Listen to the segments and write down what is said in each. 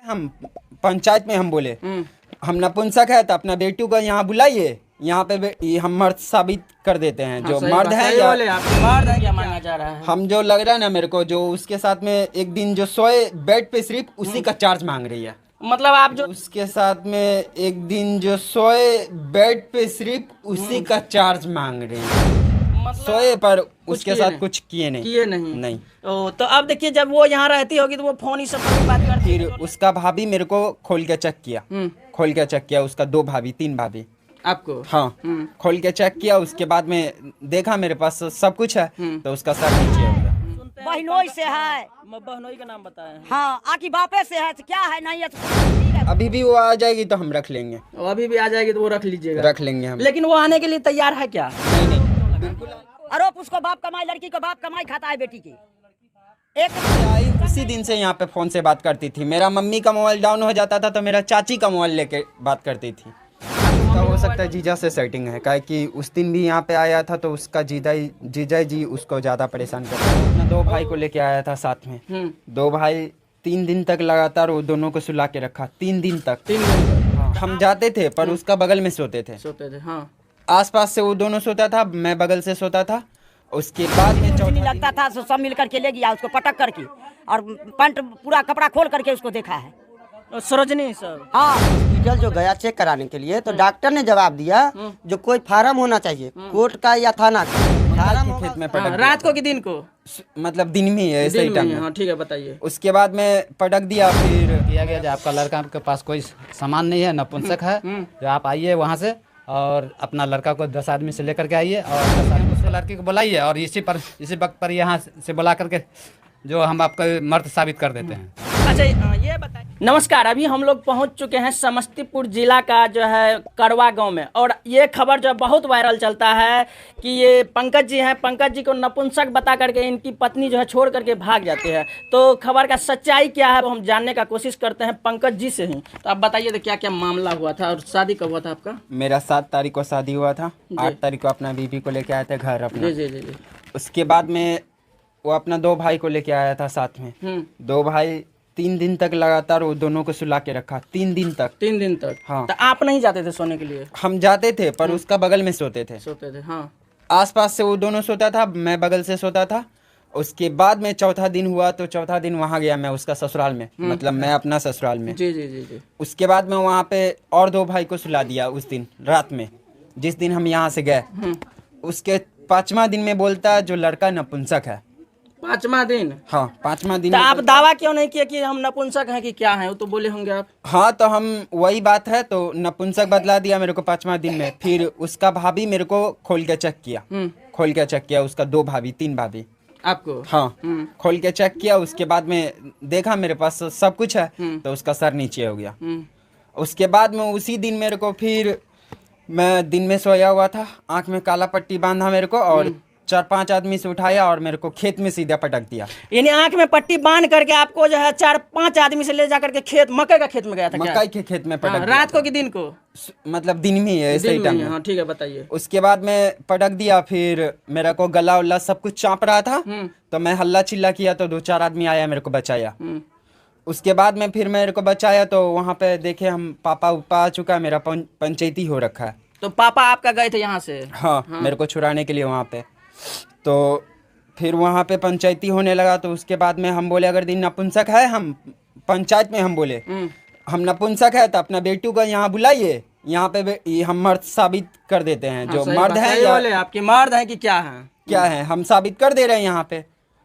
हम पंचायत में हम बोले हम नपुंसक है तो अपना बेटू को यहाँ बुलाइए, यहाँ पे हम मर्द साबित कर देते हैं। जो मर्द है या मर्द है क्या मानना चाह रहा है? हम जो लग रहा है ना मेरे को, जो उसके साथ में एक दिन जो सोए बेड पे सिर्फ उसी का चार्ज मांग रही है। मतलब आप जो उसके साथ में एक दिन जो सोए बेड पे सिर्फ उसी का चार्ज मांग रही है। सोए पर उसके साथ कुछ किए नहीं। तो अब देखिए जब वो यहाँ रहती होगी तो वो फोन ही सब पर बात करती फिर उसका भाभी मेरे को खोल के चेक किया, उसका 2 भाभी 3 भाभी आपको। हाँ खोल के चेक किया। उसके बाद में देखा मेरे पास सब कुछ है तो उसका सर नीचे हो गया। बहनोई से है, बहनोई का नाम बताए। हाँ आकी बापे से है, क्या है नहीं है। अभी भी वो आ जाएगी तो हम रख लेंगे। अभी भी आ जाएगी तो वो रख लीजिएगा। रख लेंगे हम। लेकिन वो आने के लिए तैयार है क्या? नहीं बिल्कुल। आरोप उसको बाप कमाई, लड़की को बाप कमाई खाता है बेटी की। उसी दिन से यहाँ पे फोन से बात करती थी। मेरा मम्मी का मोबाइल डाउन हो जाता था तो मेरा चाची का मोबाइल लेके बात करती थी। तो हो सकता है जीजा से सेटिंग है, काहे कि उस दिन भी यहाँ पे आया था तो उसका जीजा जी उसको ज्यादा परेशान करता था। अपना 2 भाई को लेके आया था साथ में। 2 भाई 3 दिन तक लगातार वो दोनों को सुला के रखा। 3 दिन तक। हाँ। हम जाते थे पर उसका बगल में सोते थे। हाँ। आसपास से वो दोनों सोता था, मैं बगल से सोता था। उसके बाद में चौथी लगता था तो सब मिल करके ले गया उसको पटक करके, और पैंट पूरा कपड़ा खोल करके उसको देखा है सरोजनी सब। हाँ हॉस्पिटल जो गया चेक कराने के लिए तो डॉक्टर ने जवाब दिया जो कोई फार्म होना चाहिए कोर्ट का या थाना का। फार्म खेत में पटक रात को कि दिन को? मतलब दिन में ही है, ऐसे ही टाइम में। हाँ ठीक है बताइए। उसके बाद में पटक दिया। फिर किया गया जो आपका लड़का के पास कोई सामान नहीं है, नपुंसक है, जो आप आइए वहाँ से और अपना लड़का को 10 आदमी से लेकर के आइए और 10 आदमी उसको लड़के को बुलाइए और इसी वक्त पर यहाँ से बुला करके जो हम आपका मर्द साबित कर देते हैं। अच्छा ये बताइए। नमस्कार, अभी हम लोग पहुंच चुके हैं समस्तीपुर जिला का जो है करवा गांव में, और ये खबर जो बहुत वायरल चलता है कि ये पंकज जी हैं, पंकज जी को नपुंसक बता करके इनकी पत्नी जो है छोड़ करके भाग जाती है। तो खबर का सच्चाई क्या है वो हम जानने का कोशिश करते हैं पंकज जी से ही। तो आप बताइए तो क्या क्या मामला हुआ था और शादी कब हुआ था आपका? मेरा 7 तारीख को शादी हुआ था। 8 तारीख को अपना बीबी को लेके आए थे घर अपना। जी। उसके बाद में वो अपना 2 भाई को लेके आया था साथ में। 2 भाई 3 दिन तक लगातार वो दोनों को सुला के रखा। 3 दिन तक। हाँ। तो आप नहीं जाते थे सोने के लिए? हम जाते थे पर उसका बगल में सोते थे। हाँ। आसपास से वो दोनों सोता था, मैं बगल से सोता था। उसके बाद में चौथा दिन हुआ तो चौथा दिन वहाँ गया मैं उसका ससुराल में, मतलब मैं अपना ससुराल में। जी। उसके बाद में वहाँ पे और 2 भाई को सुला दिया उस दिन रात में, जिस दिन हम यहाँ से गए। उसके 5वां दिन में बोलता जो लड़का नपुंसक है। 5वां दिन? हाँ 5वां दिन। तो आप दावा क्यों नहीं किया कि हम नपुंसक हैं कि क्या हैं? वो तो बोले होंगे आप। हाँ तो हम वही बात है, तो नपुंसक बतला दिया मेरे को 5वां दिन में। फिर उसका भाभी मेरे को खोल के चेक किया, उसका 2 भाभी 3 भाभी आपको। हाँ खोल के चेक किया। उसके बाद में देखा मेरे पास सब कुछ है तो उसका सर नीचे हो गया। उसके बाद में उसी दिन मेरे को, फिर मैं दिन में सोया हुआ था, आंख में काला पट्टी बांधा मेरे को और 4-5 आदमी से उठाया और मेरे को खेत में सीधा पटक दिया। यानी आंख में पट्टी बांध करके आपको जो है 4-5 आदमी से ले जा करके खेत, मकई का खेत में गया था? मकई के खेत में पटक दिया। रात को कि दिन को? मतलब दिन में ही है, ऐसे ही टाइम में। हाँ ठीक है बताइए। उसके बाद में पटक दिया। फिर मेरे को गला उल्ला सब कुछ चाँप रहा था तो मैं हल्ला चिल्ला किया तो 2-4 आदमी आया मेरे को बचाया। उसके बाद में फिर मेरे को बचाया तो वहाँ पे देखे हम पापा उपा आ चुका है, मेरा पंचायती हो रखा है। तो पापा आपका गए थे यहाँ से? हाँ मेरे को छुड़ाने के लिए वहाँ पे। तो फिर वहाँ पे पंचायती होने लगा। तो उसके बाद में हम बोले अगर दिन नपुंसक है, हम पंचायत में हम बोले हम नपुंसक है तो अपना बेटू को यहाँ बुलाइए, यहाँ पे हम मर्द साबित कर देते हैं। जो मर्द है या आपके मर्द है कि क्या है हम साबित कर दे रहे हैं यहाँ पे।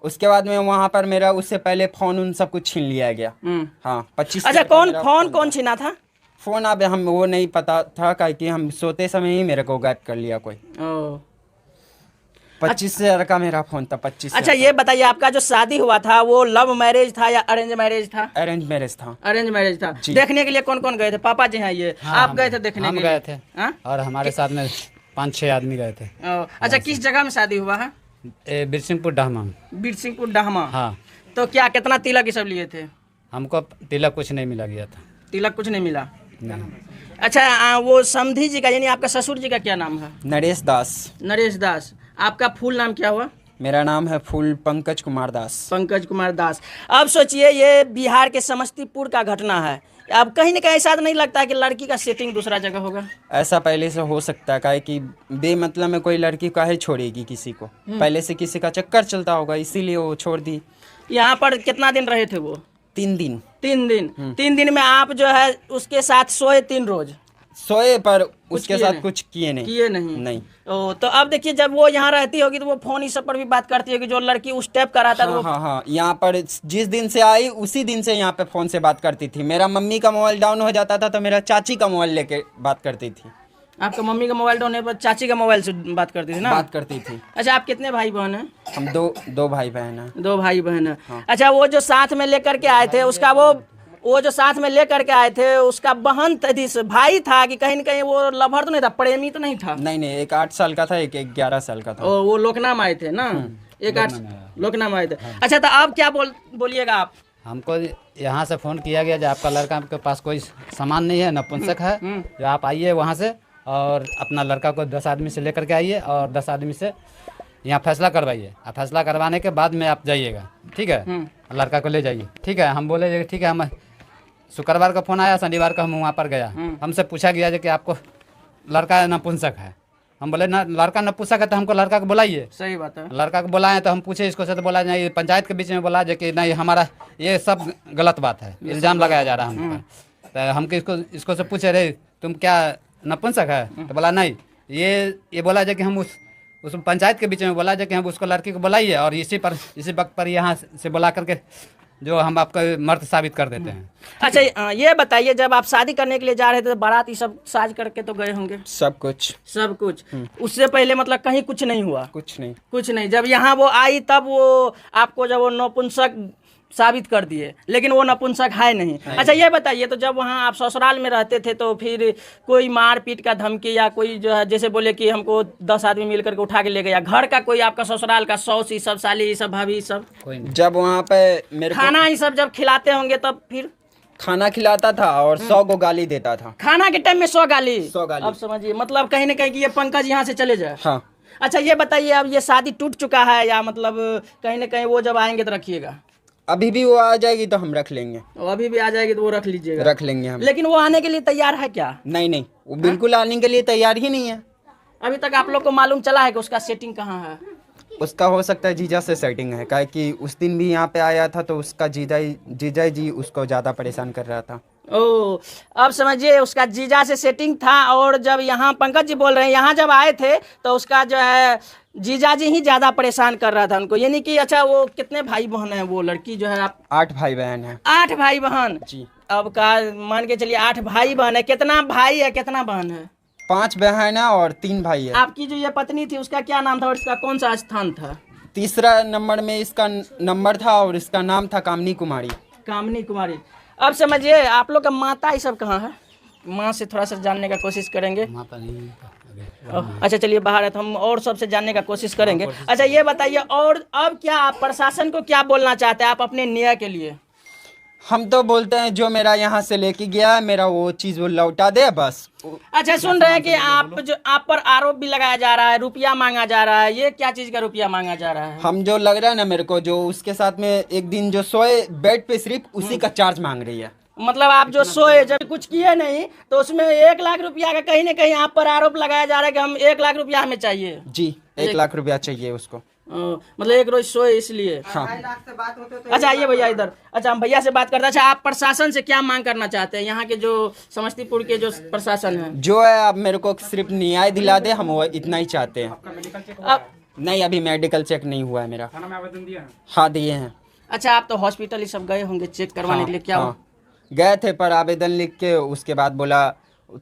उसके बाद में वहाँ पर मेरा उससे पहले फोन उन सब कुछ छीन लिया गया। हाँ 25। अच्छा कौन छीना था फोन? अब हम वो नहीं पता था कि हम सोते समय ही मेरे को गायब कर लिया कोई। 25,000 का मेरा फोन था। 25। अच्छा ये बताइए आपका जो शादी हुआ था वो लव मैरिज था या अरेंज मैरिज था? अरेंज मैरिज था। अरेंज मैरिज था। देखने के लिए कौन कौन गए थे? पापा जी हैं ये? आप गए थे देखने के लिए? गए थे और हमारे साथ में 5-6 आदमी गए थे। अच्छा किस जगह में शादी हुआ है? बिरसिंहपुर डहमा। हाँ। तो क्या कितना तिलक ये सब लिए थे? हमको तिलक कुछ नहीं मिला गया था। तिलक कुछ नहीं मिला? अच्छा वो समधी जी का यानी आपका ससुर जी का क्या नाम है? नरेश दास। आपका फुल नाम क्या हुआ? मेरा नाम है फुल पंकज कुमार दास। पंकज कुमार दास। अब सोचिए ये बिहार के समस्तीपुर का घटना है। अब कहीं ना कहीं ऐसा तो नहीं लगता है कि लड़की का सेटिंग दूसरा जगह होगा? ऐसा पहले से हो सकता है, काहे कि बेमतलब में कोई लड़की काहे छोड़ेगी किसी को। पहले से किसी का चक्कर चलता होगा, इसीलिए वो छोड़ दी। यहाँ पर कितना दिन रहे थे वो? 3 दिन। 3 दिन। 3 दिन में आप जो है उसके साथ सोए 3 रोज? सोए पर उसके किए साथ नहीं? कुछ किए नहीं। किए नहीं? नहीं। ओ, तो अब देखिए जब वो यहाँ रहती होगी तो वो फोन इस सब पर भी बात करती होगी, जो लड़की उस टाइप का रहता है तो हाँ हाँ हाँ, यहाँ पर जिस दिन से आई उसी दिन से यहाँ पे फोन से बात करती थी। मेरा मम्मी का मोबाइल डाउन हो जाता था तो मेरा चाची का मोबाइल लेके बात करती थी। आपका मम्मी का मोबाइल डाउन है पर चाची का मोबाइल से बात करती थी ना? बात करती थी। अच्छा, आप कितने भाई बहन हैं? हम दो भाई बहन हैं। 2 भाई बहन हैं। हाँ। अच्छा, वो जो साथ में लेकर के आए थे उसका वो जो साथ में लेकर के आए थे उसका बहन भाई था कि कहीं न कहीं वो लवर तो नहीं था, प्रेमी तो नहीं था? नहीं, एक 8 साल का था, एक 11 साल का था। ओ, वो लोकनाम आए थे ना? एक 8 लोकनाम आए थे। अच्छा, तो अब क्या बोलिएगा आप? हमको यहाँ से फ़ोन किया गया जो आपका लड़का के पास कोई सामान नहीं है, नपुंसक है, जो आप आइए वहाँ से और अपना लड़का को 10 आदमी से लेकर के आइए और 10 आदमी से यहाँ फैसला करवाइए। और फैसला करवाने के बाद में आप जाइएगा, ठीक है? लड़का को ले जाइए, ठीक है? हम बोले ठीक है। हम शुक्रवार का फ़ोन आया, शनिवार को हम वहाँ पर गया। हमसे पूछा गया कि आपको लड़का नपुंसक है। हम बोले ना, लड़का नपुंसक है तो हमको लड़का को बुलाइए। सही बात है। लड़का को बुलाएं तो हम पूछे इसको से, तो बोला नहीं, पंचायत के बीच में बोला जो कि नहीं, हमारा ये सब गलत बात है, इल्ज़ाम लगाया जा रहा है हम पर। तो हम इसको से पूछे, रे तुम क्या नपुंसक है? तो बोला नहीं, ये बोला जो कि हम उस पंचायत के बीच में बोला जो कि हम उसको लड़की को बुलाइए और इसी वक्त पर यहाँ से बुला करके जो हम आपका मर्द साबित कर देते हैं। अच्छा, ये बताइए जब आप शादी करने के लिए जा रहे थे तो बारात ये सब साज करके तो गए होंगे? सब कुछ। उससे पहले मतलब कहीं कुछ नहीं हुआ? कुछ नहीं। जब यहाँ वो आई तब वो आपको जब वो नपुंसक साबित कर दिए, लेकिन वो नपुंसक है नहीं। अच्छा, ये बताइए तो जब वहाँ आप ससुराल में रहते थे तो फिर कोई मार पीट का धमकी या कोई जो है जैसे बोले कि हमको 10 आदमी मिल करके उठा के ले गया, घर का कोई आपका ससुराल का सौस ये सब, साली ये सब, भाभी ये सब, जब वहाँ पे मेरे को खाना ये सब जब खिलाते होंगे तब फिर खाना खिलाता था और 100 को गाली देता था। खाना के टाइम में 100 गाली? 100 गाली। अब समझिए, मतलब कहीं ना कहीं कि ये पंकज यहाँ से चले जाए। हाँ। अच्छा, ये बताइए अब ये शादी टूट चुका है या मतलब कहीं ना कहीं वो जब आएंगे तो रखिएगा? अभी भी वो आ जाएगी तो हम रख लेंगे। अभी भी आ जाएगी तो वो रख लीजिएगा? रख लेंगे हम। लेकिन वो आने के लिए तैयार है क्या? नहीं, वो बिल्कुल आने के लिए तैयार ही नहीं है। अभी तक आप लोग को मालूम चला है कि उसका सेटिंग कहाँ है? उसका हो सकता है जीजा से सेटिंग है, काहे कि उस दिन भी यहाँ पे आया था तो उसका जीजा जी उसको ज़्यादा परेशान कर रहा था। ओ, अब समझिए उसका जीजा से सेटिंग था। और जब यहाँ पंकज जी बोल रहे हैं यहाँ जब आए थे तो उसका जो है जीजा जी ही ज्यादा परेशान कर रहा था उनको, यानी कि अच्छा वो कितने भाई बहन है वो लड़की जो है? आप 8 भाई बहन है। 8 भाई बहन जी। अब का मान के चलिए 8 भाई बहन है। कितना भाई है कितना बहन है? 5 बहन है और 3 भाई है। आपकी जो ये पत्नी थी उसका क्या नाम था और इसका कौन सा स्थान था? 3रा नंबर में इसका नंबर था और इसका नाम था कामनी कुमारी। कामनी कुमारी। अब समझिए आप लोग का माता ये सब कहाँ है? माँ से थोड़ा सा जानने का कोशिश करेंगे। माता नहीं। अच्छा, चलिए बाहर है तो हम और सबसे जानने का कोशिश करेंगे। अच्छा, ये बताइए और अब क्या आप प्रशासन को क्या बोलना चाहते हैं आप अपने न्याय के लिए? हम तो बोलते हैं जो मेरा यहाँ से लेके गया है मेरा वो चीज़ वो लौटा दे बस। अच्छा, सुन रहे हैं कि आप पर आरोप भी लगाया जा रहा है, रुपया मांगा जा रहा है। ये क्या चीज का रुपया मांगा जा रहा है? हम जो लग रहा है ना मेरे को, जो उसके साथ में एक दिन जो सोए बेड पे सिर्फ उसी का चार्ज मांग रही है। मतलब आप जो सोए जब कुछ किए नहीं तो उसमें 1 लाख रुपया का कहीं ना कहीं आप पर आरोप लगाया जा रहा है कि हम 1 लाख रुपया हमें चाहिए। जी, 1 लाख रुपया चाहिए उसको। मतलब 1 रोज सोए इसलिए। हाँ। अच्छा, आइए भैया इधर। अच्छा, हम भैया से बात करते हैं। अच्छा, आप प्रशासन से क्या मांग करना चाहते हैं? यहाँ के जो समस्तीपुर के जो प्रशासन है जो है अब मेरे को सिर्फ न्याय दिला दे, हम वो इतना ही चाहते हैं। अब नहीं, अभी मेडिकल चेक नहीं हुआ है मेरा। हाँ, दिए हैं। अच्छा, आप तो हॉस्पिटल ही सब गए होंगे चेक करवाने के लिए, क्या हाँ, गए थे पर आवेदन लिख के उसके बाद बोला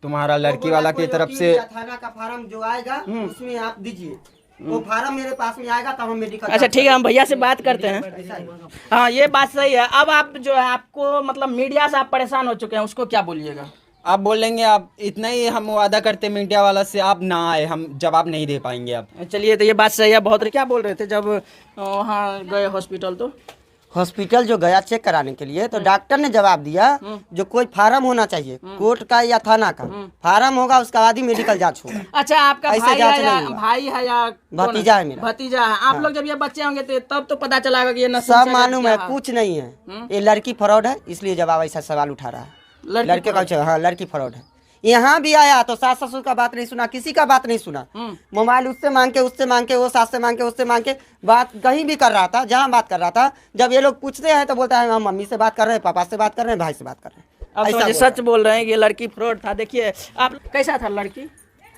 तुम्हारा लड़की वाला की तरफ से थाना का फार्म जो आएगा उसमें आप दीजिए, वो फार्म मेरे पास में आएगा तब हम मेडिकल। अच्छा, ठीक है, हम भैया से बात करते हैं। हाँ, ये बात सही है। अब आप जो है आपको मतलब मीडिया से आप परेशान हो चुके हैं, उसको क्या बोलिएगा? आप बोलेंगे आप इतना ही हम वादा करते मीडिया वाला से, आप ना आए, हम जवाब नहीं दे पाएंगे अब। चलिए, तो ये बात सही है। बहुत क्या बोल रहे थे जब वहाँ गए हॉस्पिटल? तो हॉस्पिटल जो गया चेक कराने के लिए तो डॉक्टर ने जवाब दिया जो कोई फार्म होना चाहिए कोर्ट का या थाना का, फार्म होगा उसका बाद ही मेडिकल जांच होगा। अच्छा, आपका ऐसे भाई जांच है या नहीं हुआ। भाई है या कौन भतीजा है मेरा। भतीजा है। आप लोग जब ये बच्चे होंगे तो तब तो पता चला होगा कि ये नशे सब से मालूम है, क्या कुछ नहीं है, ये लड़की फ्रॉड है इसलिए जवाब ऐसा सवाल उठा रहा है। लड़के का हाँ लड़की फ्रॉड है। यहाँ भी आया तो सास ससुर का बात नहीं सुना, किसी का बात नहीं सुना, मोबाइल उससे मांग के वो सास से मांग के उससे मांग के बात कहीं भी कर रहा था, जहाँ बात कर रहा था। जब ये लोग पूछते हैं तो बोलता है हम मम्मी से बात कर रहे हैं, पापा से बात कर रहे हैं, भाई से बात कर रहे हैं। अब तो मुझे सच बोल रहे हैं कि ये लड़की फ्रॉड था। देखिए आप कैसा था लड़की?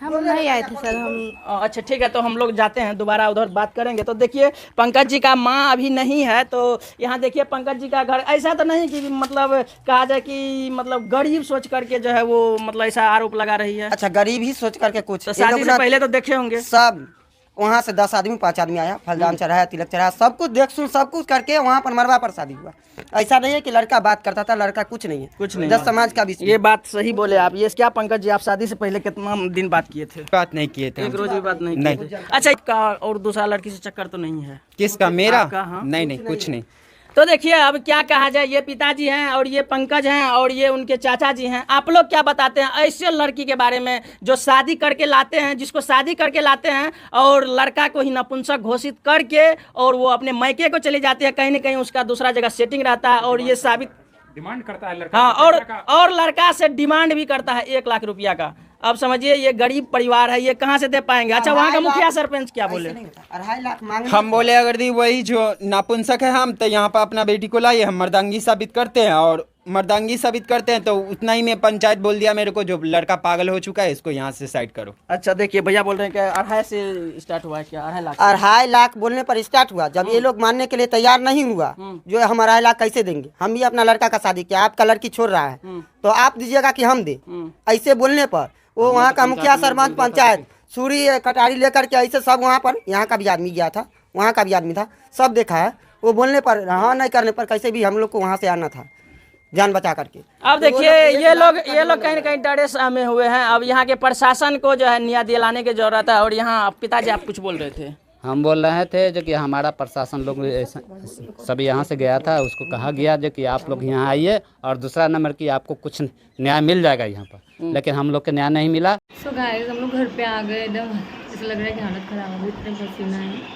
हम नहीं आए थे सर, हम अच्छा ठीक है, तो हम लोग जाते हैं, दोबारा उधर बात करेंगे। तो देखिए पंकज जी का माँ अभी नहीं है, तो यहाँ देखिए पंकज जी का घर ऐसा तो नहीं कि मतलब कहा जाए कि मतलब गरीब सोच करके जो है वो मतलब ऐसा आरोप लगा रही है। अच्छा गरीब ही सोच करके कुछ तो ये शादी लोग से ना पहले तो देखे होंगे। सब वहाँ से 10 आदमी 5 आदमी आया, फलदान चढ़ाया, तिलक चढ़ाया, सब कुछ देख सुन सब कुछ करके वहाँ पर मरवा पर शादी हुआ। ऐसा नहीं है कि लड़का बात करता था, लड़का कुछ नहीं है, कुछ नहीं। 10 समाज का विषय। ये बात सही बोले आप। ये क्या पंकज जी आप शादी से पहले कितना दिन बात किए थे? बात नहीं किए थे एक रोज भी बात नहीं नहीं। किए थे। अच्छा इसका और दूसरा लड़की से चक्कर तो नहीं है? किसका? मेरा? आपका, हाँ। नहीं नहीं कुछ नहीं। तो देखिए अब क्या कहा जाए, ये पिताजी हैं और ये पंकज हैं और ये उनके चाचा जी हैं। आप लोग क्या बताते हैं ऐसे लड़की के बारे में जो शादी करके लाते हैं, जिसको शादी करके लाते हैं और लड़का को ही नपुंसक घोषित करके और वो अपने मैके को चले जाते हैं, कहीं ना कहीं उसका दूसरा जगह सेटिंग रहता है और ये साबित डिमांड करता है लड़का। हाँ, और लड़का से डिमांड भी करता है 1 लाख रुपया का। अब समझिए ये गरीब परिवार है, ये कहाँ से दे पाएंगे? अच्छा वहाँ का मुखिया सरपंच क्या बोले? 2.5 लाख मांगे। हम बोले अगर दी वही जो नापुंसक है हम तो यहाँ पर अपना बेटी को लाइए, हम मर्दांगी साबित करते हैं और मर्दांगी साबित करते हैं तो उतना ही में पंचायत बोल दिया मेरे को जो लड़का पागल हो चुका है इसको यहाँ से साइड करो। अच्छा देखिए भैया बोल रहे हैं कि 2.5 से स्टार्ट हुआ है क्या? 2.5 लाख? 2.5 लाख बोलने पर स्टार्ट हुआ। जब ये लोग मानने के लिए तैयार नहीं हुआ जो हम 2.5 लाख कैसे देंगे, हम भी अपना लड़का का शादी किया, आपका लड़की छोड़ रहा है तो आप दीजिएगा कि हम दे। ऐसे बोलने पर वो वहाँ का मुखिया सरपंच पंचायत सूरी कटारी लेकर के ऐसे सब वहाँ पर, यहाँ का भी आदमी गया था, वहाँ का भी आदमी था, सब देखा है। वो बोलने पर हाँ नहीं करने पर कैसे भी हम लोग को वहाँ से आना था जान बचा करके। अब देखिए ये लोग कहीं ना कहीं डरे सहमे हुए हैं। अब यहाँ के प्रशासन को जो है न्याय दिलाने की जरूरत है। और यहाँ पिताजी आप कुछ बोल रहे थे? हम बोल रहे थे जो कि हमारा प्रशासन लोग सब यहाँ से गया था, उसको कहा गया जो कि आप लोग यहाँ आइए और दूसरा नंबर की आपको कुछ न्याय मिल जाएगा यहाँ पर, लेकिन हम लोग को न्याय नहीं मिला। सो गाइस हम लोग घर पे आ गए, एकदम ऐसा लग रहा है कि हालत खराब हो गई, इतने पसीना है।